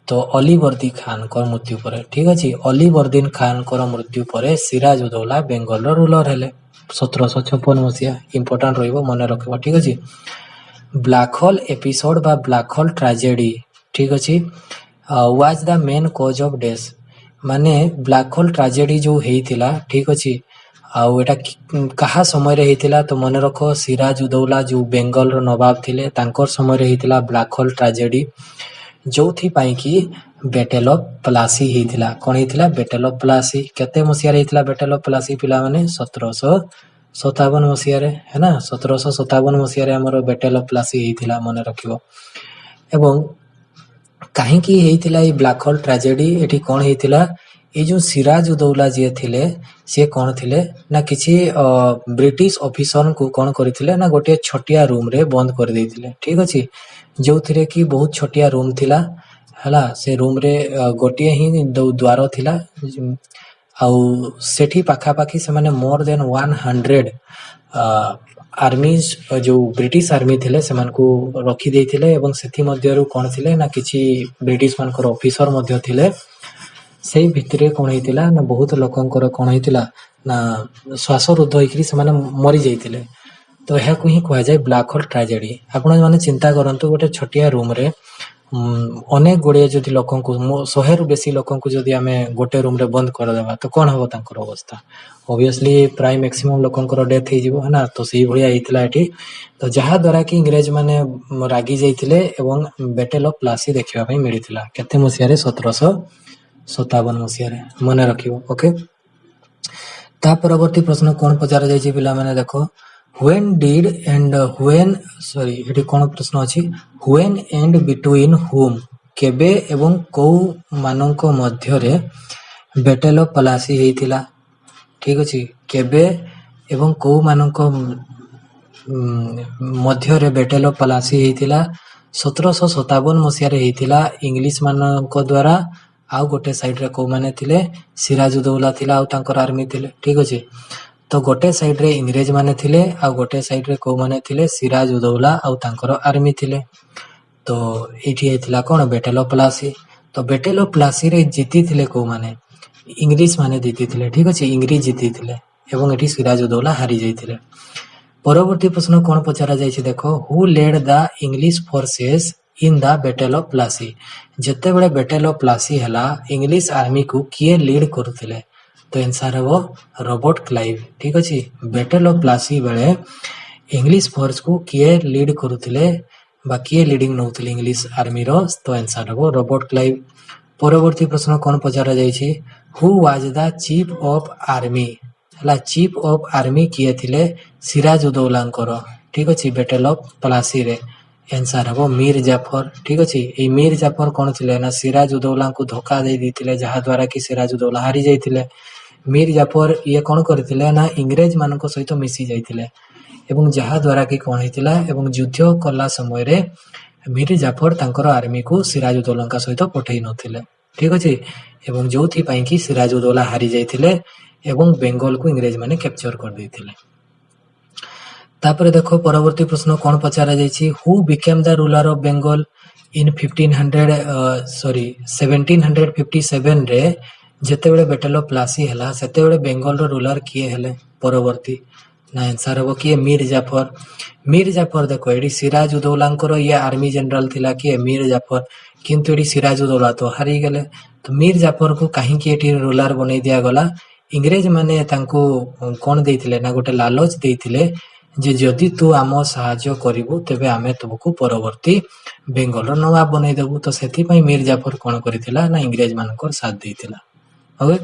ତ ଅଲିବର୍ଦ୍ଦି ଖାନଙ୍କର ମୃତ୍ୟୁ ପରେ। ଠିକ ଅଛି, ଅଲିବର୍ଦ୍ଦିନ ଖାନଙ୍କର ମୃତ୍ୟୁ ପରେ ସିରାଜ ଉଦୌଲା ବେଙ୍ଗଲର ରୁଲର ହେଲେ 1756 ମସିହା। ଇମ୍ପୋର୍ଟାଣ୍ଟ ରହିବ, ମନେ ରଖିବ। ଠିକ ଅଛି, ବ୍ଲାକ୍ ହୋଲ୍ ଏପିସୋଡ ବା ବ୍ଲାକ୍ ହୋଲ୍ ଟ୍ରାଜେଡି, ଠିକ ଅଛି, was the main cause of death. ମାନେ ବ୍ଲାକ୍ ହୋଲ୍ ଟ୍ରାଜେଡି ଯୋଉ ହେଇଥିଲା, ଠିକ ଅଛି, ଆଉ ଏଟା କାହା ସମୟରେ ହେଇଥିଲା? ତ ମନେ ରଖ, ସିରାଜ ଉଦୌଲା ଯୋଉ ବେଙ୍ଗଲର ନବାବ ଥିଲେ ତାଙ୍କର ସମୟରେ ହେଇଥିଲା ବ୍ଲାକ୍ ହୋଲ୍ ଟ୍ରାଜେଡି, ଯୋଉଥିପାଇଁ କି ବେଟେଲ ଅଫ ପ୍ଲାସି ହେଇଥିଲା। କ'ଣ ହେଇଥିଲା? Battle of Plassey. କେତେ ମସିହାରେ ହେଇଥିଲା ବେଟେଲ ଅଫ ପ୍ଲାସି ପିଲାମାନେ? 1757 ମସିହାରେ, ହେ ନା? 1757 ମସିହାରେ ଆମର ବେଟେଲ ଅଫ ପ୍ଲାସି ହେଇଥିଲା, ମନେ ରଖିବ। ଏବଂ କାହିଁକି ହେଇଥିଲା ଏଇ ବ୍ଲାକ୍ ହୋଲ୍ ଟ୍ରାଜେଡି? ଏଠି କ'ଣ ହେଇଥିଲା? ଏଇ ଯୋଉ ସିରାଜ ଉଦୌଲା ଯିଏ ଥିଲେ ସିଏ କ'ଣ ଥିଲେ ନା କିଛି ବ୍ରିଟିଶ ଅଫିସରଙ୍କୁ କ'ଣ କରିଥିଲେ ନା ଗୋଟିଏ ଛୋଟିଆ ରୁମରେ ବନ୍ଦ କରିଦେଇଥିଲେ। ଠିକ ଅଛି, ଯୋଉଥିରେ କି ବହୁତ ଛୋଟିଆ ରୁମ ଥିଲା, ହେଲା। ସେ ରୁମରେ ଗୋଟିଏ ହିଁ ଦ୍ୱାର ଥିଲା, ଆଉ ସେଠି ପାଖାପାଖି ସେମାନେ ମୋର ଦେନ୍ 100 ଆର୍ମି, ଯୋଉ ବ୍ରିଟିଶ ଆର୍ମି ଥିଲେ ସେମାନଙ୍କୁ ରଖିଦେଇଥିଲେ। ଏବଂ ସେଥିମଧ୍ୟରୁ କ'ଣ ଥିଲେ ନା କିଛି ବ୍ରିଟିଶ ମାନଙ୍କର ଅଫିସର ମଧ୍ୟ ଥିଲେ। ସେଇ ଭିତରେ କ'ଣ ହେଇଥିଲା ନା ବହୁତ ଲୋକଙ୍କର କ'ଣ ହେଇଥିଲା ନା ଶ୍ୱାସରୁଦ୍ଧ ହେଇକିରି ସେମାନେ ମରିଯାଇଥିଲେ। ତ ଏହାକୁ ହିଁ କୁହାଯାଏ ବ୍ଲାକ୍ ହୋଲ୍ ଟ୍ରାଜେଡି। ଆପଣ ମାନେ ଚିନ୍ତା କରନ୍ତୁ, ଗୋଟେ ଛୋଟିଆ ରୁମରେ ଅନେକ ଗୁଡ଼ିଏ ଯଦି ଲୋକଙ୍କୁ, 100ରୁ ବେଶୀ ଲୋକଙ୍କୁ ଯଦି ଆମେ ଗୋଟେ ରୁମରେ ବନ୍ଦ କରିଦେବା ତ କ'ଣ ହବ ତାଙ୍କର ଅବସ୍ଥା? ଅବଭିୟସଲି ପ୍ରାୟ ମ୍ୟାକ୍ସିମମ୍ ଲୋକଙ୍କର ଡେଥ୍ ହେଇଯିବ, ନା? ତ ସେଇଭଳିଆ ହେଇଥିଲା ଏଠି। ତ ଯାହା ଦ୍ୱାରା କି ଇଂରେଜ ମାନେ ରାଗି ଯାଇଥିଲେ ଏବଂ ବେଟେଲ ଅଫ ପ୍ଲାସି ଦେଖିବା ପାଇଁ ମିଳିଥିଲା। କେତେ ମସିହାରେ? 1757 ମସିହାରେ, ମନେ ରଖିବ। ଓକେ, ତା ପରବର୍ତ୍ତୀ ପ୍ରଶ୍ନ କ'ଣ ପଚରା ଯାଇଛି ପିଲାମାନେ? ଦେଖ, when did and when, sorry, ଏଠି କ'ଣ ପ୍ରଶ୍ନ ଅଛି? when and between whom, କେବେ ଏବଂ କୋଉ ମାନଙ୍କ ମଧ୍ୟରେ ବେଟେଲ ଅଫ ପ୍ଲାସି ହେଇଥିଲା? ଠିକ ଅଛି, କେବେ ଏବଂ କୋଉ ମାନଙ୍କ ମଧ୍ୟରେ ବେଟେଲ ଅଫ ପ୍ଲାସି ହେଇଥିଲା? 1757 ମସିହାରେ ହେଇଥିଲା ଇଂଲିଶ ମାନଙ୍କ ଦ୍ୱାରା। ଆଉ ଗୋଟେ ସାଇଡରେ କୋଉମାନେ ଥିଲେ? ସିରାଜ ଉଦୌଲା ଥିଲା ଆଉ ତାଙ୍କର ଆର୍ମି ଥିଲେ। ଠିକ ଅଛି, ତ ଗୋଟେ ସାଇଡରେ ଇଂରେଜ ମାନେ ଥିଲେ ଆଉ ଗୋଟେ ସାଇଡରେ କୋଉମାନେ ଥିଲେ? ସିରାଜ ଉଦୌଲା ଆଉ ତାଙ୍କର ଆର୍ମି ଥିଲେ। ତ ଏଇଠି ହେଇଥିଲା କ'ଣ? Battle of Plassey. ତ ବେଟେଲ ଅଫ ପ୍ଲାସିରେ ଜିତିଥିଲେ କୋଉମାନେ? ଇଂଲିଶ ମାନେ ଜିତିଥିଲେ। ଠିକ ଅଛି, ଇଂରେଜ ଜିତିଥିଲେ ଏବଂ ଏଠି ସିରାଜ ଉଦୌଲା ହାରି ଯାଇଥିଲେ। ପରବର୍ତ୍ତୀ ପ୍ରଶ୍ନ କ'ଣ ପଚରା ଯାଇଛି? ଦେଖ, who led the English forces in the battle of Plassey? ଯେତେବେଳେ ବେଟେଲ ଅଫ ପ୍ଲାସି ହେଲା, ଇଂଲିଶ ଆର୍ମିକୁ କିଏ ଲିଡ୍ କରୁଥିଲେ? ତ ଆନ୍ସର ହେବ ରବର୍ଟ କ୍ଲାଇଭ। ଠିକ ଅଛି, ବେଟେଲ ଅଫ ପ୍ଲାସି ବେଳେ ଇଂଲିଶ ଫୋର୍ସକୁ କିଏ ଲିଡ୍ କରୁଥିଲେ ବା କିଏ ଲିଡିଂ ନେଉଥିଲେ ଇଂଲିଶ ଆର୍ମିର? ତ ଆନ୍ସର ହେବ ରବର୍ଟ କ୍ଲାଇଭ। ପରବର୍ତ୍ତୀ ପ୍ରଶ୍ନ କ'ଣ ପଚରା ଯାଇଛି? Who was the chief of army? ହେଲା, ଚିଫ୍ ଅଫ ଆର୍ମି କିଏ ଥିଲେ? ସିରାଜ ଉଦୌଲାଙ୍କର। ଠିକ ଅଛି, ବେଟେଲ ଅଫ ପ୍ଲାସିରେ। ଆନ୍ସର ହେବ ମୀର ଜାଫର। ଠିକ ଅଛି, ଏଇ ମୀର ଜାଫର କ'ଣ ଥିଲେ ନା ସିରାଜ ଉଦୌଲାଙ୍କୁ ଧୋକା ଦେଇ ଦେଇଥିଲେ, ଯାହା ଦ୍ୱାରା କି ସିରାଜ ଉଦୌଲା ହାରି ଯାଇଥିଲେ। ମୀର ଜାଫର ଇଏ କ'ଣ କରିଥିଲେ ନା ଇଂରେଜ ମାନଙ୍କ ସହିତ ମିଶି ଯାଇଥିଲେ ଏବଂ ଯାହା ଦ୍ୱାରା କି କ'ଣ ହେଇଥିଲା, ଏବଂ ଯୁଦ୍ଧ କଲା ସମୟରେ ମୀର ଜାଫର ତାଙ୍କର ଆର୍ମିକୁ ସିରାଜ ଉଦୌଲାଙ୍କ ସହିତ ପଠେଇ ନଥିଲେ। ଠିକ ଅଛି, ଏବଂ ଯୋଉଥିପାଇଁ କି ସିରାଜ ଉଦୌଲା ହାରି ଯାଇଥିଲେ ଏବଂ ବେଙ୍ଗଲକୁ ଇଂରେଜ ମାନେ କ୍ୟାପଚର କରିଦେଇଥିଲେ। ତାପରେ ଦେଖ, ପରବର୍ତ୍ତୀ ପ୍ରଶ୍ନ କ'ଣ ପଚରା ଯାଇଛି? Who became the ruler of Bengal in 1757ରେ? ଯେତେବେଳେ ବେଟେଲ ଅଫ ପ୍ଲାସି ହେଲା ସେତେବେଳେ ବେଙ୍ଗଲର ରୁଲର କିଏ ହେଲେ? ପରବର୍ତ୍ତୀ ନା ଆନ୍ସର ହେବ କିଏ? ମୀର ଜାଫର। ମୀର ଜାଫର, ଦେଖ ଏଠି ସିରାଜ ଉଦୌଲାଙ୍କର ଇଏ ଆର୍ମି ଜେନେରାଲ ଥିଲା କିଏ? ମୀର ଜାଫର। କିନ୍ତୁ ଏଠି ସିରାଜ ଉଦୌଲା ତ ହାରିଗଲେ। ତ ମୀର ଜାଫରକୁ କାହିଁକି ଏଠି ରୁଲର ବନେଇ ଦିଆଗଲା? ଇଂରେଜ ମାନେ ତାଙ୍କୁ କ'ଣ ଦେଇଥିଲେ ନା ଗୋଟେ ଲାଲଚ ଦେଇଥିଲେ जे जदि तू आम साहाଯ୍य करिबु तेबे आमे तुमको परवर्ती बेंगलर नवाब बनई देबु। तो सेथिपई मीर जाफर कौन करिथिला ना इंग्रेज मानकर साथ देइथिला। ओके,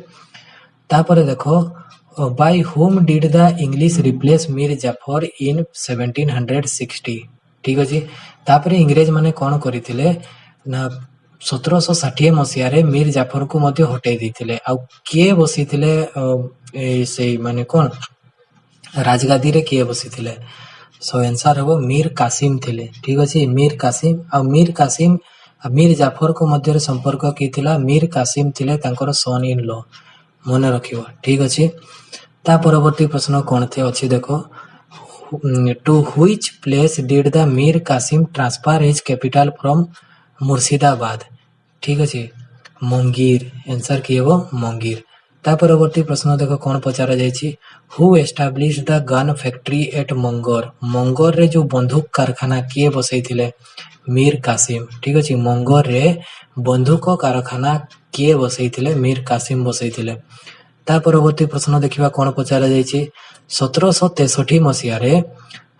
तापर देखो by whom did the English replace Mir Jafar in 1760। ठीक अछि। तापर इंग्रेज माने कौन करिथिले ना 1760 मसीहा रे मीर जाफर को मध्य हटाई देइथिले। आ किए बसिथिले से माने कौन राजगादी रे किए बसिथिले? सो आंसर हो मीर कासिम थिले। ठीक अछि, मीर कासिम। आ मीर जाफर को मध्य संपर्क की थिला? मीर कासिम थिले तांकर सन इन लॉ। मन रखिबो। ठीक अछि। ता परवर्ती प्रश्न कौन थे अछि देखो, to which place did the Mir Qasim transfer his capital from Murshidabad? ठीक अछि, मंगीर। आंसर की हो? मंगीर। ता परवर्ती प्रश्न देखो कौन पचारा जायछि, who establish the gun factory at Monghyr? Monghyr रे जो बंदूक कारखाना किए बसैथिले? मीर कासिम। ठीक अछि, मंगोर रे बंदूक कारखाना किए बसैथिले? मीर कासिम बसैथिले। ता परवर्ती प्रश्न देखिबा कौन पचारा जायछि, 1763 मसीहा रे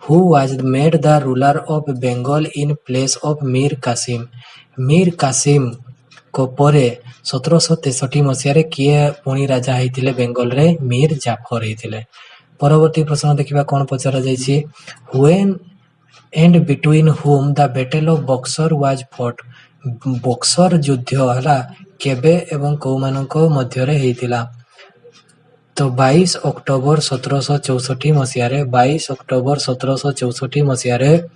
who was made the ruler of Bengal in place of Mir Qasim? Mir Qasim को परे 1763 मसीहा रे किए पुणी राजा हेतिले बेंगल रे? मीर जाफर हेतिले। परवर्ती प्रश्न देखिबा कौन पचारा जायछि, when and between whom the battle of Buxar was fought? Buxar युद्ध हला केबे एवं को मानक मध्य रे हेतिला? तो 22 अक्टोबर 1764 मसीहा रे 22 अक्टोबर 1764 मसीहा रे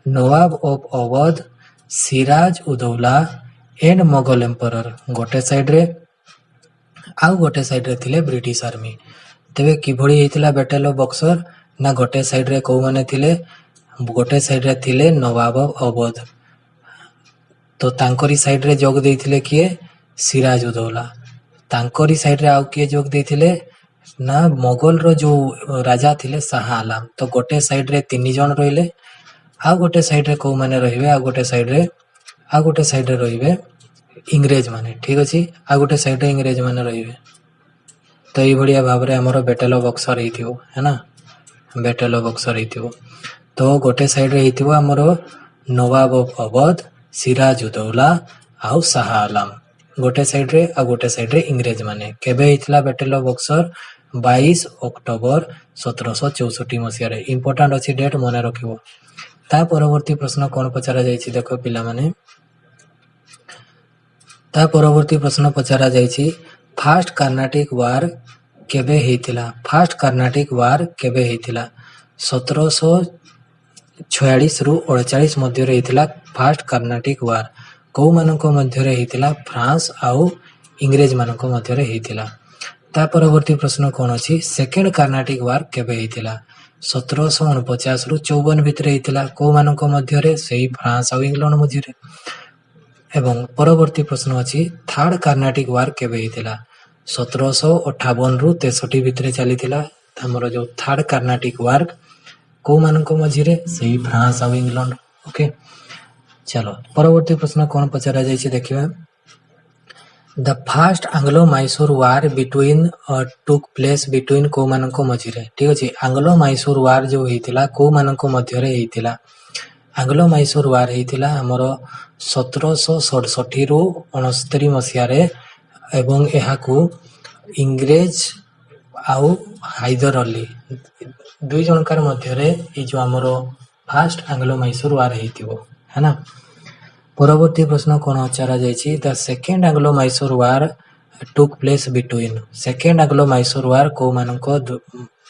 Nawab of Awadh Siraj Uddaula and Mughal emperor गोटे साइड रे आउ गोटे साइड रे थिले ब्रिटिश आर्मी। तेबे किभଳି हेतिला बैटल ऑफ बक्सर? ना गोटे साइड रे को माने थिले? गोटे साइड रे थिले नवाब ऑफ अवध। तो तांकरी साइड रे जोग देइथिले किए? सिराज उदौला। तांकरी साइड रे आउ किए जोग देइथिले? ना मोगल रो जो राजा थिले शाह आलम। तो गोटे साइड रे 3 जन रहिले, आ गोटे साइड रे को माने रहिबे? आ गोटे साइड रे रहिबे इंग्रेज माने। ठीक अछि, आ गोटे साइड रे इंग्रेज माने रहिबे। तो ई बढ़िया भाव रे हमरो बैटल ऑफ बक्सर हेतियो, है ना? बैटल ऑफ बक्सर हेतियो। तो गोटे साइड रे हेतियो हमरो नवाब ऑफ अवध सिराज उदौला आउ शाह आलम। गोटे साइड रे आ गोटे साइड रे इंग्रेज माने। केबे हेतिला बैटल ऑफ बक्सर? 22 अक्टोबर 1764 मसीहा रे। इंपोर्टेंट अछि डेट मने रखिबो। ता परवर्ती प्रश्न कौन पचारा जायछि देखो पिला माने, ता परवर्ती प्रश्न पचारा जायछि, फास्ट कर्नाटिक वार केबे हेतिला? फास्ट कर्नाटिक वार केबे हेतिला? 1746 रु 48 मध्य रे हेतिला फास्ट कर्नाटिक वार। को मानक मध्य रे हेतिला? फ्रांस आउ इंग्रेज मानक मध्य रे हेतिला। ता परवर्ती प्रश्न कौन अछि, सेकेंड कर्नाटिक वार केबे हेतिला? 1749 रु 54 भितरे हेतिला। को मानक मध्य रे? सेही फ्रांस आउ इंग्लैंड मध्य रे। एवं परवर्ती प्रश्न अछि, थर्ड कर्नाटिक वार केबे हेतिला? 1758 रु 63 भितरे चलीथिला। हमरो जो थर्ड कर्नाटिक वार को मानक मध्य रे? सेही फ्रांस आउ इंग्लैंड। ओके, चलो परवर्ती प्रश्न कौन पचारा जायछि देखिबा, the first Anglo Mysore war between took place between को मानक मध्य रे? ठीक अछि, एंग्लो मैसूर वार जो हेतिला को मानक मध्य रे हेतिला? एंग्लो मैसूर वार हेतिला हमरो 1767 रु 69 मसीहा रे एवं एहाकू इंग्रेज आउ हैदर अली दुई जनकार मध्य रे ई जो हमरो फर्स्ट एंग्लो मैसूर वार हेतिबो, है ना? परवर्ती प्रश्न कौन पचारा जायछि, the second Anglo Mysore war took place between? Second Anglo Mysore war को मानक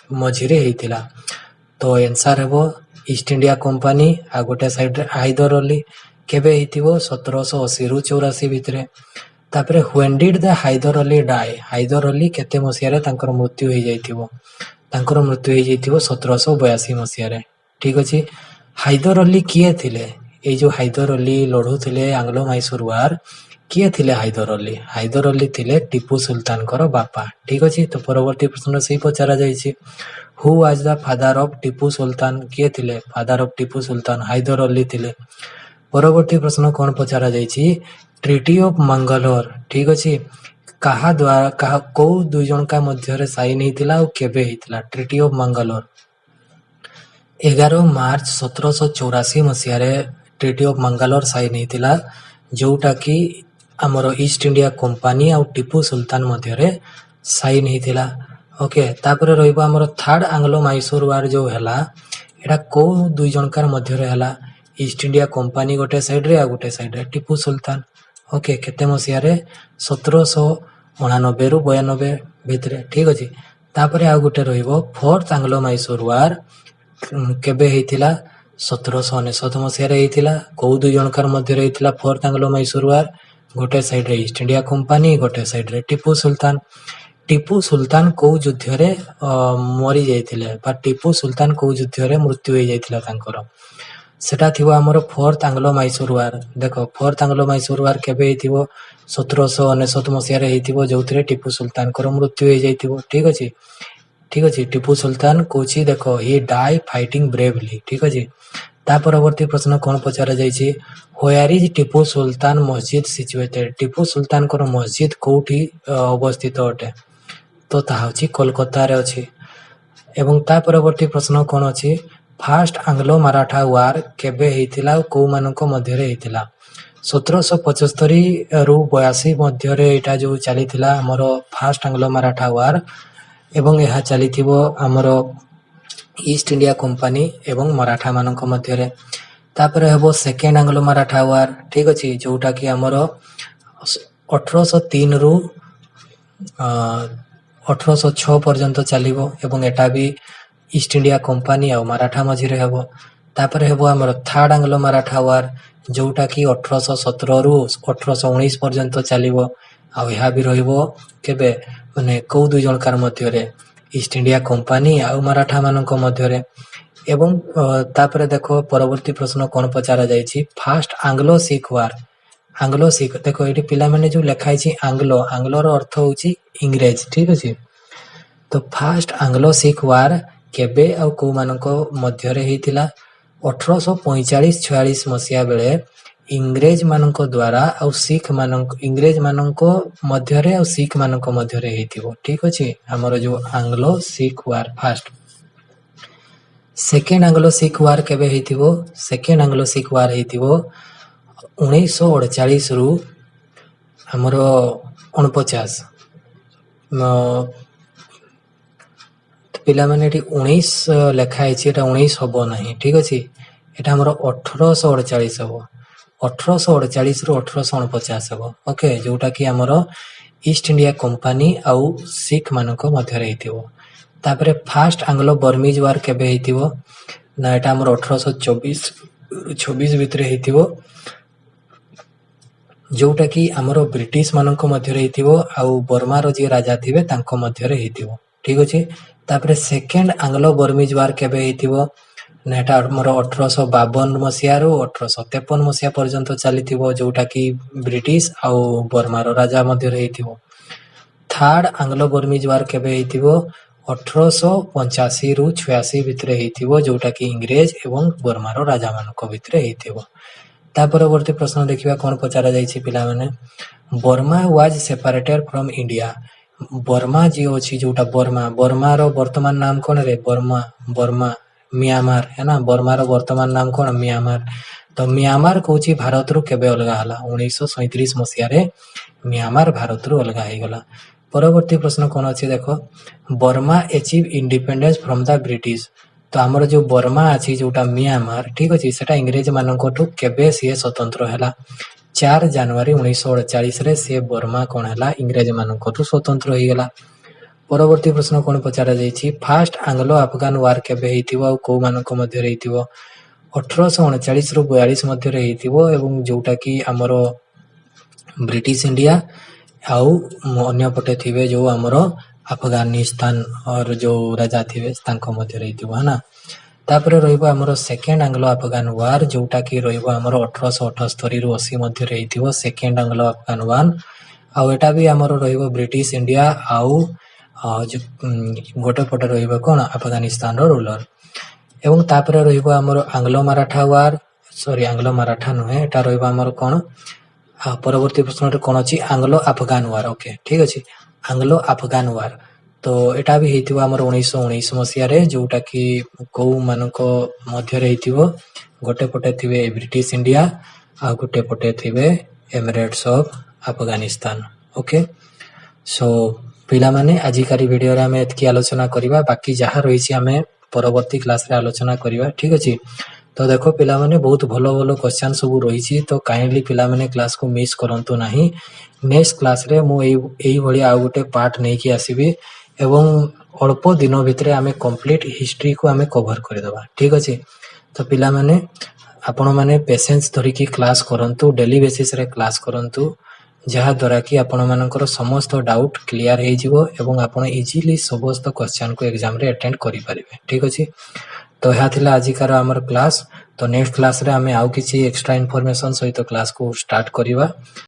मझी रे हेतिला? तो आंसर हेबो ईस्ट इंडिया कंपनी आ गोटे साइड रे हैदर अली। केबे हेतिबो? 1780 रु 84 भितरे। तापरे when did the Hyder Ali die? Hyder Ali केते मसीहा रे तांकर मृत्यु होई जायतिबो? तांकर मृत्यु होई जायतिबो 1782 मसीहा रे। ठीक अछि, हैदर अली किए थिले? ए जो हैदर अली लड़ू थिले आंग्लो मैसूर वार, किए थिले हैदर अली? हैदर अली थिले टीपू सुल्तान कर बापा। ठीक अछि, तो परवर्ती प्रश्न सही पचारा जायछि, who was the father of Tipu Sultan? किए थिले फादर ऑफ टीपू सुल्तान? हैदर अली थिले। परवर्ती प्रश्न कौन पचारा जायछि, ट्रिटी ऑफ मंगलोर। ठीक अछि, काहा द्वारा को दुई जन का मध्य रे साइन हेतिला और केबे हेतिला? ट्रिटी ऑफ मंगलोर 11 ମାର୍ଚ୍ଚ 1784 ମସିହାରେ ଟ୍ରିଟି ଅଫ୍ ମାଙ୍ଗାଲୋର ସାଇନ୍ ହେଇଥିଲା, ଯୋଉଟାକି ଆମର ଇଷ୍ଟ ଇଣ୍ଡିଆ କମ୍ପାନୀ ଆଉ ଟିପୁ ସୁଲତାନ ମଧ୍ୟରେ ସାଇନ୍ ହେଇଥିଲା। ଓକେ, ତାପରେ ରହିବ ଆମର ଥାର୍ଡ ଆଙ୍ଗ୍ଲୋ ମାଇସୋର ୱାର ଯୋଉ ହେଲା, ଏଇଟା କୋଉ ଦୁଇ ଜଣକାର ମଧ୍ୟରେ ହେଲା? ଇଷ୍ଟ ଇଣ୍ଡିଆ କମ୍ପାନୀ ଗୋଟେ ସାଇଡରେ ଆଉ ଗୋଟେ ସାଇଡରେ ଟିପୁ ସୁଲତାନ। ଓକେ, କେତେ ମସିହାରେ? 1789 ରୁ 92 ଭିତରେ, ଠିକ ଅଛି। ତାପରେ ଆଉ ଗୋଟେ ରହିବ ଫୋର୍ଥ ଆଙ୍ଗ୍ଲୋ ମାଇସୋର ୱାର କେବେ ହେଇଥିଲା? 1799 ମସିହାରେ ହେଇଥିଲା। କୋଉ ଦୁଇ ଜଣକାର ମଧ୍ୟରେ ହେଇଥିଲା ଫୋର୍ଥ ଆଙ୍ଗ୍ଲୋ ମାଇସୋର ୱାର? ଗୋଟେ ସାଇଡରେ ଇଷ୍ଟ ଇଣ୍ଡିଆ କମ୍ପାନୀ, ଗୋଟେ ସାଇଡରେ ଟିପୁ ସୁଲତାନ। ଟିପୁ ସୁଲତାନ କୋଉ ଯୁଦ୍ଧରେ ମରି ଯାଇଥିଲେ ବା ଟିପୁ ସୁଲତାନ କୋଉ ଯୁଦ୍ଧରେ ମୃତ୍ୟୁ ହେଇଯାଇଥିଲା ତାଙ୍କର? ସେଟା ଥିବ ଆମର ଫୋର୍ଥ ଆଙ୍ଗ୍ଲୋ ମାଇସୋର ୱାର। ଦେଖ, ଫୋର୍ଥ ଆଙ୍ଗ୍ଲୋ ମାଇସୋର ୱାର କେବେ ହେଇଥିବ? 1799 ମସିହାରେ ହେଇଥିବ, ଯୋଉଥିରେ ଟିପୁ ସୁଲତାନଙ୍କର ମୃତ୍ୟୁ ହେଇଯାଇଥିବ। ଠିକ ଅଛି, ଠିକ ଅଛି। ଟିପୁ ସୁଲତାନ କହୁଛି, ଦେଖ, ହି ଡାଇ ଫାଇଟିଂ ବ୍ରେଭଲି। ଠିକ ଅଛି। ତା ପରବର୍ତ୍ତୀ ପ୍ରଶ୍ନ କଣ ପଚରା ଯାଇଛି? ହୋୟାର ଇଜ ଟିପୁ ସୁଲତାନ ମସଜିଦ ସିଚୁଏଟେଡ? ଟିପୁ ସୁଲତାନଙ୍କର ମସଜିଦ କୋଉଠି ଅବସ୍ଥିତ ଅଟେ? ତ ତାହା ହଉଛି କୋଲକାତାରେ ଅଛି। ଏବଂ ତା ପରବର୍ତ୍ତୀ ପ୍ରଶ୍ନ କଣ ଅଛି? ଫାର୍ଷ୍ଟ ଆଙ୍ଗ୍ଲୋ ମାରାଠା ୱାର କେବେ ହେଇଥିଲା ଆଉ କୋଉମାନଙ୍କ ମଧ୍ୟରେ ହେଇଥିଲା? 1775 ରୁ 82 ମଧ୍ୟରେ ଏଇଟା ଯୋଉ ଚାଲିଥିଲା ଆମର ଫାର୍ଷ୍ଟ ଆଙ୍ଗ୍ଲୋ ମାରାଠା ୱାର, ଏବଂ ଏହା ଚାଲିଥିବ ଆମର ଇଷ୍ଟ ଇଣ୍ଡିଆ କମ୍ପାନୀ ଏବଂ ମରାଠା ମାନଙ୍କ ମଧ୍ୟରେ। ତାପରେ ହେବ ସେକେଣ୍ଡ ଆଙ୍ଗ୍ଲୋ ମାରାଠା ୱାର, ଠିକ ଅଛି, ଯୋଉଟା କି ଆମର 1803 ରୁ 1806 ପର୍ଯ୍ୟନ୍ତ ଚାଲିବ, ଏବଂ ଏଟା ବି ଇଷ୍ଟ ଇଣ୍ଡିଆ କମ୍ପାନୀ ଆଉ ମାରାଠା ମଝିରେ ହେବ। ତାପରେ ହେବ ଆମର ଥାର୍ଡ ଆଙ୍ଗ୍ଲୋ ମାରାଠା ୱାର, ଯୋଉଟା କି 1817 ରୁ 1819 ପର୍ଯ୍ୟନ୍ତ ଚାଲିବ, ଆଉ ଏହା ବି ରହିବ କେବେ, ମାନେ କୋଉ ଦୁଇ ଜଣକାର ମଧ୍ୟରେ? ଇଷ୍ଟ ଇଣ୍ଡିଆ କମ୍ପାନୀ ଆଉ ମାରାଠା ମାନଙ୍କ ମଧ୍ୟରେ। ଏବଂ ତାପରେ ଦେଖ, ପରବର୍ତ୍ତୀ ପ୍ରଶ୍ନ କଣ ପଚରା ଯାଇଛି? ଫାର୍ଷ୍ଟ ଆଙ୍ଗ୍ଲୋ ଶିଖ ୱାର। ଆଙ୍ଗ୍ଲୋ ଶିଖ, ଦେଖ ଏଇଠି ପିଲାମାନେ ଯୋଉ ଲେଖା ହେଇଛି ଆଙ୍ଗ୍ଲୋ, ଆଙ୍ଗ୍ଲୋର ଅର୍ଥ ହଉଛି ଇଂରେଜ, ଠିକ ଅଛି। ତ ଫାର୍ଷ୍ଟ ଆଙ୍ଗ୍ଲୋ ଶିଖ ୱାର କେବେ ଆଉ କୋଉ ମାନଙ୍କ ମଧ୍ୟରେ ହେଇଥିଲା? 1845-46 ମସିହା ବେଳେ ଇଂରେଜ ମାନଙ୍କ ଦ୍ଵାରା ଆଉ ଶିଖ ମାନଙ୍କ, ଇଂରେଜ ମାନଙ୍କ ମଧ୍ୟରେ ଆଉ ଶିଖ ମାନଙ୍କ ମଧ୍ୟରେ ହେଇଥିବ, ଠିକ ଅଛି, ଆମର ଯୋଉ ଆଙ୍ଗ୍ଲୋ ଶିଖ ୱାର ଫାର୍ଷ୍ଟ। ସେକେଣ୍ଡ ଆଙ୍ଗ୍ଲୋ ଶିଖ ୱାର କେବେ ହେଇଥିବ? ସେକେଣ୍ଡ ଆଙ୍ଗ୍ଲୋ ଶିଖ ୱାର ହେଇଥିବ 1948 ରୁ ଆମର 49। ପିଲାମାନେ ଏଠି 19 ଲେଖା ହେଇଛି, ଏଟା 19 ହବ ନାହିଁ, ଠିକ ଅଛି। ଏଟା ଆମର 1848 ହବ। 1848 ରୁ 1849 ହବ। ଓକେ, ଯୋଉଟା କି ଆମର ଇଷ୍ଟ ଇଣ୍ଡିଆ କମ୍ପାନୀ ଆଉ ଶିଖ ମାନଙ୍କ ମଧ୍ୟରେ ହେଇଥିବ। ତାପରେ ଫାର୍ଷ୍ଟ ଆଙ୍ଗ୍ଲୋ ବର୍ମିଜ ୱାର କେବେ ହେଇଥିବ? ନା ଏଟା ଆମର 1824 ଭିତରେ ହେଇଥିବ, ଯୋଉଟା କି ଆମର ବ୍ରିଟିଶ ମାନଙ୍କ ମଧ୍ୟରେ ହେଇଥିବ ଆଉ ବର୍ମାର ଯିଏ ରାଜା ଥିବେ ତାଙ୍କ ମଧ୍ୟରେ ହେଇଥିବ, ଠିକ ଅଛି। ତାପରେ ସେକେଣ୍ଡ ଆଙ୍ଗ୍ଲୋ ବର୍ମିଜ ୱାର କେବେ ହେଇଥିବ? ନା ଏଟା ଆମର 1852 ମସିହାରୁ 1853 ମସିହା ପର୍ଯ୍ୟନ୍ତ ଚାଲିଥିବ, ଯୋଉଟା କି ବ୍ରିଟିଶ ଆଉ ବର୍ମାର ରାଜା ମଧ୍ୟରେ ହେଇଥିବ। ଥାର୍ଡ ଆଙ୍ଗ୍ଲୋ ବର୍ମିଜ ୱାର କେବେ ହେଇଥିବ? 1885 ରୁ 86 ଭିତରେ ହେଇଥିବ, ଯୋଉଟା କି ଇଂରେଜ ଏବଂ ବର୍ମାର ରାଜା ମାନଙ୍କ ଭିତରେ ହେଇଥିବ। ତା ପରବର୍ତ୍ତୀ ପ୍ରଶ୍ନ ଦେଖିବା କଣ ପଚରା ଯାଇଛି ପିଲାମାନେ? Burma was separated from India. Burma ଯିଏ ଅଛି, ଯୋଉଟା ବର୍ମା, ବର୍ମାର ବର୍ତ୍ତମାନ ନାମ କଣ ରେ? ବର୍ମା, ବର୍ମା ମିଆଁମାର ହେଲା। ବର୍ମାର ବର୍ତ୍ତମାନ ନାମ କଣ? ମିଆଁମାର। ତ ମିଆଁମାର କହୁଛି ଭାରତରୁ କେବେ ଅଲଗା ହେଲା? 1937 ମସିହାରେ ମିଆଁମାର ଭାରତରୁ ଅଲଗା ହେଇଗଲା। ପରବର୍ତ୍ତୀ ପ୍ରଶ୍ନ କଣ ଅଛି ଦେଖ? Burma achieve independence from the British. ତ ଆମର ଯୋଉ ବର୍ମା ଅଛି, ଯୋଉଟା ମିଆଁମାର, ଠିକ ଅଛି, ସେଟା ଇଂରେଜ ମାନଙ୍କଠୁ କେବେ ସିଏ ସ୍ୱତନ୍ତ୍ର ହେଲା? 4 ଜାନୁଆରୀ 1948 ରେ ସିଏ ବର୍ମା କଣ ହେଲା? ଇଂରେଜ ମାନଙ୍କଠୁ ସ୍ୱତନ୍ତ୍ର ହେଇଗଲା। ପରବର୍ତ୍ତୀ ପ୍ରଶ୍ନ କଣ ପଚରା ଯାଇଛି? ଫାର୍ଷ୍ଟ ଆଙ୍ଗ୍ଲୋ ଆଫଗାନ ୱାର କେବେ ହେଇଥିବ ଆଉ କୋଉ ମାନଙ୍କ ମଧ୍ୟରେ ହେଇଥିବ? 1839 ରୁ 42 ମଧ୍ୟରେ ହେଇଥିବ, ଏବଂ ଯୋଉଟା କି ଆମର ବ୍ରିଟିଶ ଇଣ୍ଡିଆ ଆଉ ଅନ୍ୟପଟେ ଥିବେ ଯୋଉ ଆମର ଆଫଗାନିସ୍ତାନ ଯୋଉ ରାଜା ଥିବେ ତାଙ୍କ ମଧ୍ୟରେ ହେଇଥିବ ହେଲା। ତାପରେ ରହିବ ଆମର ସେକେଣ୍ଡ ଆଙ୍ଗ୍ଲୋ ଆଫଗାନ ୱାର, ଯୋଉଟା କି ରହିବ ଆମର 1878 ରୁ 80 ମଧ୍ୟରେ ହେଇଥିବ, ସେକେଣ୍ଡ ଆଙ୍ଗ୍ଲୋ ଆଫଗାନ ୱାର। ଆଉ ଏଟା ବି ଆମର ରହିବ ବ୍ରିଟିଶ ଇଣ୍ଡିଆ ଆଉ ଗୋଟେ ପଟେ ରହିବ କଣ? ଆଫଗାନିସ୍ତାନର ରୁଲର। ଏବଂ ତାପରେ ରହିବ ଆମର ଆଙ୍ଗ୍ଲୋ ମାରାଠା ୱାର, ସରି ଆଙ୍ଗ୍ଲୋ ମାରାଠା ନୁହେଁ, ଏଟା ରହିବ ଆମର କଣ? ପରବର୍ତ୍ତୀ ପ୍ରଶ୍ନରେ କଣ ଅଛି? Anglo Afghan war. ଓକେ, ଠିକ ଅଛି, ଆଙ୍ଗ୍ଲୋ ଆଫଗାନ ୱାର। तो एटा भी हेतिबो हमर 1919 मसिया रे जोटा कि को मानको मध्य रे हेतिबो गोटे पटे थिबे ब्रिटिश इंडिया आ गोटे पटे थिबे emirates of Afghanistan. Okay so पिला माने आजिकारी वीडियो रे हमें एतकी आलोचना करिबा बाकी जहाँ रही आमे परवर्ती क्लास रे आलोचना करिबा ठीक अछि। तो देखो पिला माने बहुत भलो भलो क्वेश्चन सब रही तो काइंडली पिला माने क्लास को मिस करंतु नाही। नेक्स्ट क्लास रे मु एई भली आ गोटे पार्ट नै कि आसीबी एवं अल्प दिन भितर आमे कंप्लीट हिस्ट्री को आमे कवर कर देबा ठीक अछि। तो पिला माने आपण माने पेशेंस धरि कि क्लास करंतु डेली बेसिस रे क्लास करंतु जहा द्वारा कि आपण मानकर समस्त डाउट क्लियर हे जिवो एवं आपण इजीली समस्त क्वेश्चन को एग्जाम रे अटेंड करि परिबे ठीक अछि। तो यह थिला आजिकार हमर क्लास। तो नेक्स्ट क्लास रे हमें आउ किछि एक्स्ट्रा इन्फॉर्मेशन सहित क्लास को स्टार्ट करिबा।